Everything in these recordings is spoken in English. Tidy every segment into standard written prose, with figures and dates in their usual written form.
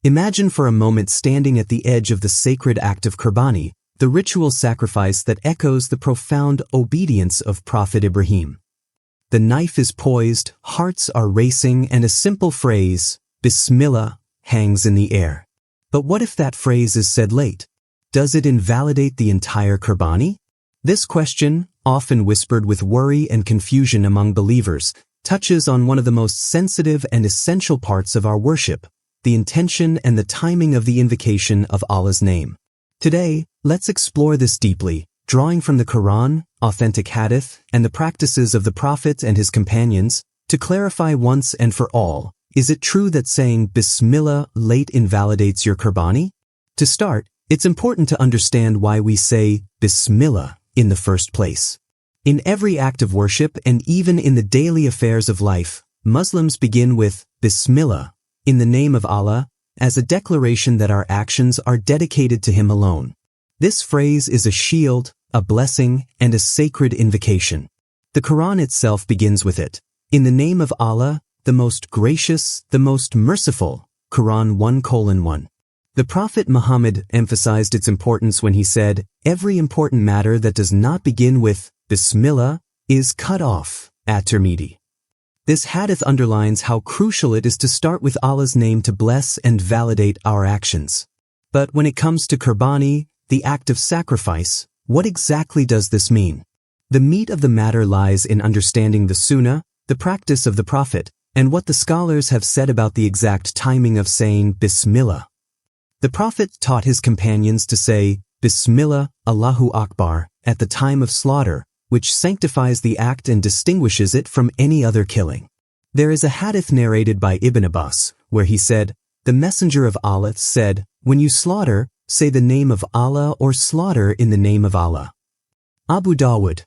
Imagine for a moment standing at the edge of the sacred act of Qurbani, the ritual sacrifice that echoes the profound obedience of Prophet Ibrahim. The knife is poised, hearts are racing, and a simple phrase, Bismillah, hangs in the air. But what if that phrase is said late? Does it invalidate the entire Qurbani? This question, often whispered with worry and confusion among believers, touches on one of the most sensitive and essential parts of our worship, the intention and the timing of the invocation of Allah's name. Today, let's explore this deeply, drawing from the Quran, authentic hadith, and the practices of the Prophet and his companions, to clarify once and for all, is it true that saying Bismillah late invalidates your Qurbani? To start, it's important to understand why we say Bismillah in the first place. In every act of worship and even in the daily affairs of life, Muslims begin with Bismillah, in the name of Allah, as a declaration that our actions are dedicated to Him alone. This phrase is a shield, a blessing, and a sacred invocation. The Quran itself begins with it. In the name of Allah, the most gracious, the most merciful. Quran 1:1. The Prophet Muhammad emphasized its importance when he said, "Every important matter that does not begin with Bismillah is cut off at Tirmidhi." This hadith underlines how crucial it is to start with Allah's name to bless and validate our actions. But when it comes to Qurbani, the act of sacrifice, what exactly does this mean? The meat of the matter lies in understanding the Sunnah, the practice of the Prophet, and what the scholars have said about the exact timing of saying Bismillah. The Prophet taught his companions to say Bismillah, Allahu Akbar, at the time of slaughter, which sanctifies the act and distinguishes it from any other killing. There is a hadith narrated by Ibn Abbas, where he said, "The Messenger of Allah said, when you slaughter, say the name of Allah or slaughter in the name of Allah." Abu Dawud.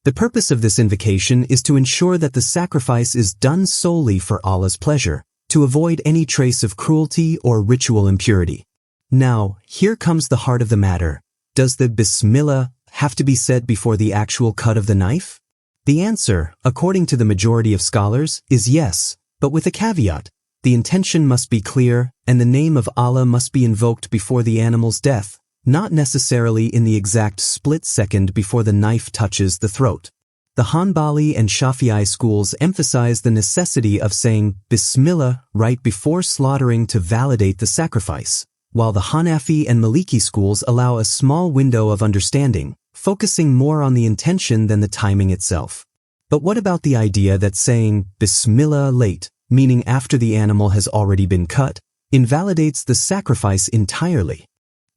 The purpose of this invocation is to ensure that the sacrifice is done solely for Allah's pleasure, to avoid any trace of cruelty or ritual impurity. Now, here comes the heart of the matter. Does the Bismillah have to be said before the actual cut of the knife? The answer, according to the majority of scholars, is yes, but with a caveat. The intention must be clear, and the name of Allah must be invoked before the animal's death, not necessarily in the exact split second before the knife touches the throat. The Hanbali and Shafi'i schools emphasize the necessity of saying Bismillah right before slaughtering to validate the sacrifice, while the Hanafi and Maliki schools allow a small window of understanding, focusing more on the intention than the timing itself. But what about the idea that saying Bismillah late, meaning after the animal has already been cut, invalidates the sacrifice entirely?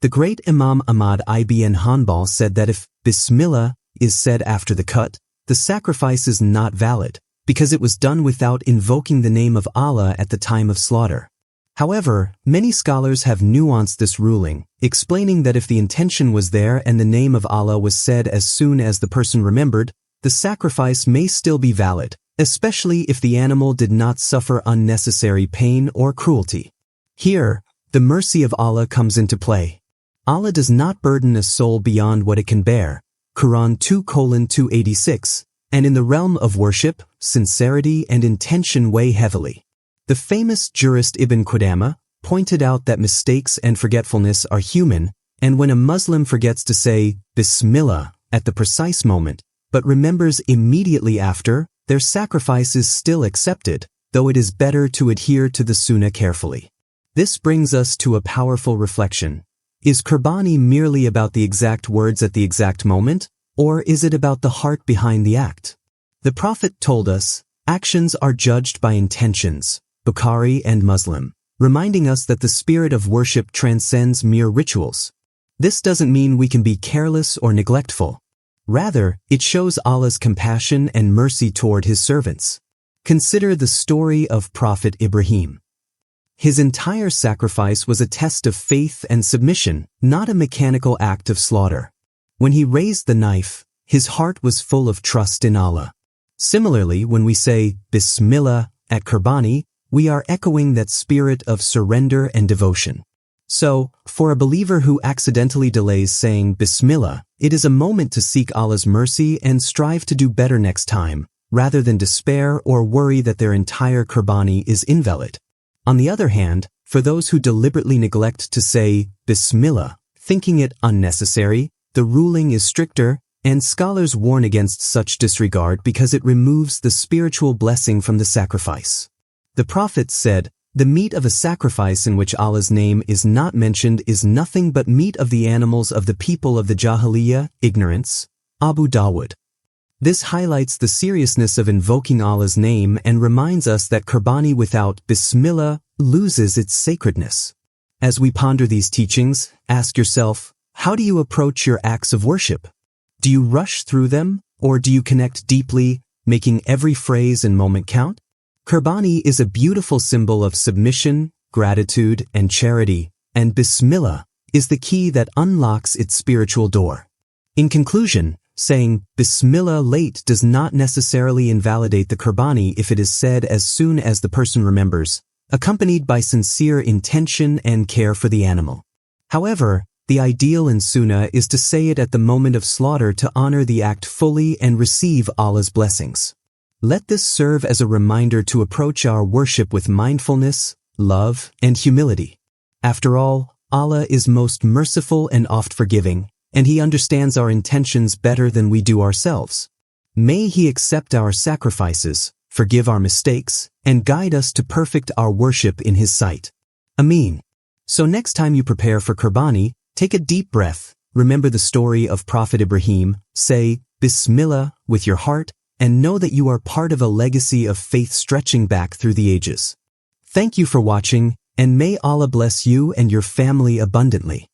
The great Imam Ahmad ibn Hanbal said that if Bismillah is said after the cut, the sacrifice is not valid, because it was done without invoking the name of Allah at the time of slaughter. However, many scholars have nuanced this ruling, explaining that if the intention was there and the name of Allah was said as soon as the person remembered, the sacrifice may still be valid, especially if the animal did not suffer unnecessary pain or cruelty. Here, the mercy of Allah comes into play. Allah does not burden a soul beyond what it can bear. Quran 2:286, and in the realm of worship, sincerity and intention weigh heavily. The famous jurist Ibn Qudama pointed out that mistakes and forgetfulness are human, and when a Muslim forgets to say Bismillah at the precise moment, but remembers immediately after, their sacrifice is still accepted, though it is better to adhere to the Sunnah carefully. This brings us to a powerful reflection. Is Qurbani merely about the exact words at the exact moment, or is it about the heart behind the act? The Prophet told us, actions are judged by intentions, Bukhari and Muslim, reminding us that the spirit of worship transcends mere rituals. This doesn't mean we can be careless or neglectful. Rather, it shows Allah's compassion and mercy toward His servants. Consider the story of Prophet Ibrahim. His entire sacrifice was a test of faith and submission, not a mechanical act of slaughter. When he raised the knife, his heart was full of trust in Allah. Similarly, when we say Bismillah at Qurbani, we are echoing that spirit of surrender and devotion. So, for a believer who accidentally delays saying Bismillah, it is a moment to seek Allah's mercy and strive to do better next time, rather than despair or worry that their entire Qurbani is invalid. On the other hand, For those who deliberately neglect to say Bismillah, thinking it unnecessary, the ruling is stricter, and scholars warn against such disregard because it removes the spiritual blessing from the sacrifice. The Prophet said, "The meat of a sacrifice in which Allah's name is not mentioned is nothing but meat of the animals of the people of the Jahiliyyah, ignorance." Abu Dawud. This highlights the seriousness of invoking Allah's name and reminds us that Qurbani without Bismillah loses its sacredness. As we ponder these teachings, ask yourself, how do you approach your acts of worship? Do you rush through them, or do you connect deeply, making every phrase and moment count? Qurbani is a beautiful symbol of submission, gratitude, and charity, and Bismillah is the key that unlocks its spiritual door. In conclusion, saying Bismillah late does not necessarily invalidate the Qurbani if it is said as soon as the person remembers, accompanied by sincere intention and care for the animal. However, the ideal in Sunnah is to say it at the moment of slaughter to honor the act fully and receive Allah's blessings. Let this serve as a reminder to approach our worship with mindfulness, love, and humility. After all, Allah is most merciful and oft forgiving, and He understands our intentions better than we do ourselves. May He accept our sacrifices, forgive our mistakes, and guide us to perfect our worship in His sight. Ameen. So next time you prepare for Qurbani, take a deep breath, remember the story of Prophet Ibrahim, say Bismillah with your heart, and know that you are part of a legacy of faith stretching back through the ages. Thank you for watching, and may Allah bless you and your family abundantly.